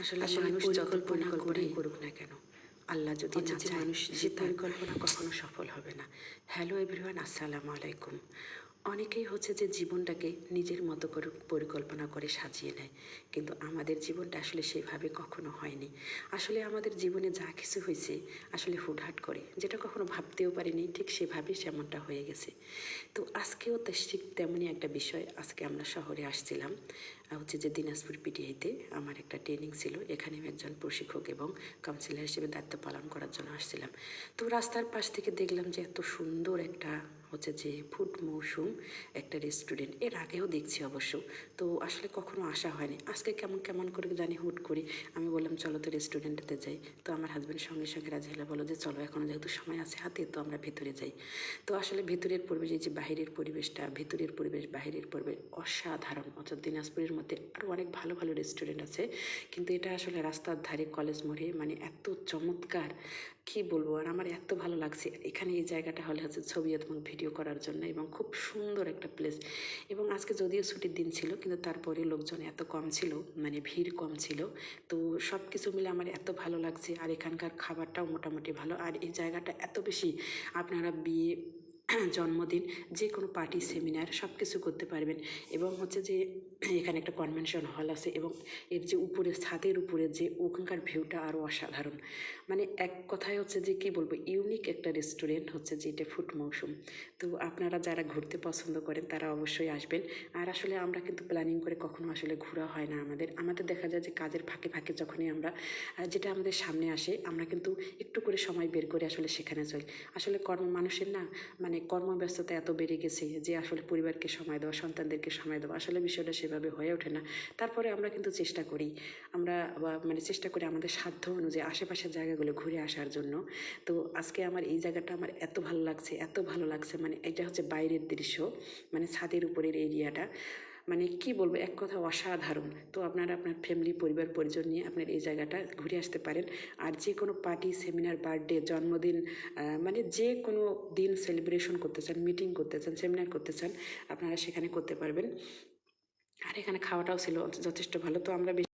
আসলে মানুষ যত পরিকল্পনাই করুক না কেন, আল্লাহ যদি না চায় মানুষ সে পরিকল্পনা কখনো সফল হবে না। হ্যালো এভরিওয়ান, আসসালামু আলাইকুম। অনেকেই হচ্ছে যে জীবনটাকে নিজের মতো করে পরিকল্পনা করে সাজিয়ে নেয়, কিন্তু আমাদের জীবনটা আসলে সেভাবে কখনো হয়নি। আসলে আমাদের জীবনে যা কিছু হয়েছে আসলে হুটহাট করে, যেটা কখনো ভাবতেও পারিনি, ঠিক সেভাবেই সেমনটা হয়ে গেছে। তো আজকেও ঠিক তেমনই একটা বিষয়। আজকে আমরা শহরে আসছিলাম, হচ্ছে যে দিনাজপুর পিটিআইতে আমার একটা ট্রেনিং ছিল। এখানে আমি একজন প্রশিক্ষক এবং কাউন্সিলর হিসেবে দায়িত্ব পালন করার জন্য আসছিলাম। তো রাস্তার পাশ থেকে দেখলাম যে এত সুন্দর একটা হচ্ছে যে ফুড মৌসুম একটা রেস্টুরেন্ট, এর আগেও দেখছি অবশ্য, তো আসলে কখনো আসা হয়নি। আজকে কেমন কেমন করে জানি হুট করে আমি বললাম চলো তো রেস্টুরেন্টেতে যাই। তো আমার হাজব্যান্ড সঙ্গে সঙ্গে রাজি হলে বলো যে চলো, এখন যেহেতু সময় আছে হাতে, তো আমরা ভেতরে যাই। তো আসলে ভেতরের পরিবেশ, এই যে বাহিরের পরিবেশটা, ভেতরের পরিবেশ বাহিরের পরিবেশ অসাধারণ। অর্থাৎ দিনাজপুরের মধ্যে আরও অনেক ভালো ভালো রেস্টুরেন্ট আছে, কিন্তু এটা আসলে রাস্তার ধারে কলেজ মোড়ে, মানে এত চমৎকার কি বলবো। আর আমার এত ভালো লাগছে এখানে এই জায়গাটা হলে হচ্ছে ছবি এবং ভিডিও করার জন্য, এবং খুব সুন্দর একটা প্লেস। এবং আজকে যদিও ছুটির দিন ছিল, কিন্তু তারপরে লোকজন এত কম ছিল, মানে ভিড় কম ছিল। তো সব কিছু মিলে আমার এত ভালো লাগছে। আর এখানকার খাবারটাও মোটামুটি ভালো। আর এই জায়গাটা এত বেশি, আপনারা বিয়ে, জন্মদিন, যে কোনো পার্টি, সেমিনার সব কিছু করতে পারবেন। এবং হচ্ছে যে এখানে একটা কনভেনশন হল আছে, এবং এর যে উপরে ছাদের উপরে যে ওখানকার ভিউটা আরও অসাধারণ। মানে এক কথায় হচ্ছে যে কি বলবো, ইউনিক একটা রেস্টুরেন্ট হচ্ছে যে এটা ফুড মৌসুম। তো আপনারা যারা ঘুরতে পছন্দ করেন তারা অবশ্যই আসবেন। আর আসলে আমরা কিন্তু প্ল্যানিং করে কখনো আসলে ঘোরা হয় না আমাদের দেখা যায় যে কাজের ফাঁকে ফাঁকে যখনই আমরা যেটা আমাদের সামনে আসে, আমরা কিন্তু একটু করে সময় বের করে আসলে সেখানে চলি। আসলে মানুষের না, মানে কর্মব্যস্ততা এত বেড়ে গেছে যে আসলে পরিবারকে সময় দেওয়া, সন্তানদেরকে সময় দেওয়া, আসলে বিষয়টা সেভাবে হয়ে ওঠে না। তারপরে আমরা কিন্তু চেষ্টা করি, আমরা মানে চেষ্টা করি আমাদের সাধ্য অনুযায়ী আশেপাশের জায়গাগুলো ঘুরে আসার জন্য। তো আজকে আমার এই জায়গাটা আমার এত ভালো লাগছে, এত ভালো লাগছে। মানে এটা হচ্ছে বাইরের দৃশ্য, মানে ছাদের উপরের এরিয়াটা, মানে কি বলবো, এক কথা অসাধারণ। তো আপনারা আপনার ফ্যামিলি, পরিবার পরিজন নিয়ে আপনার এই জায়গাটা ঘুরে আসতে পারেন। আর যে কোনো পার্টি, সেমিনার, বার্থডে, জন্মদিন, মানে যে কোনো দিন সেলিব্রেশন করতে চান, মিটিং করতে চান, সেমিনার করতে চান, আপনারা সেখানে করতে পারবেন। আর এখানে খাওয়াটাও ছিল যথেষ্ট ভালো। তো আমরা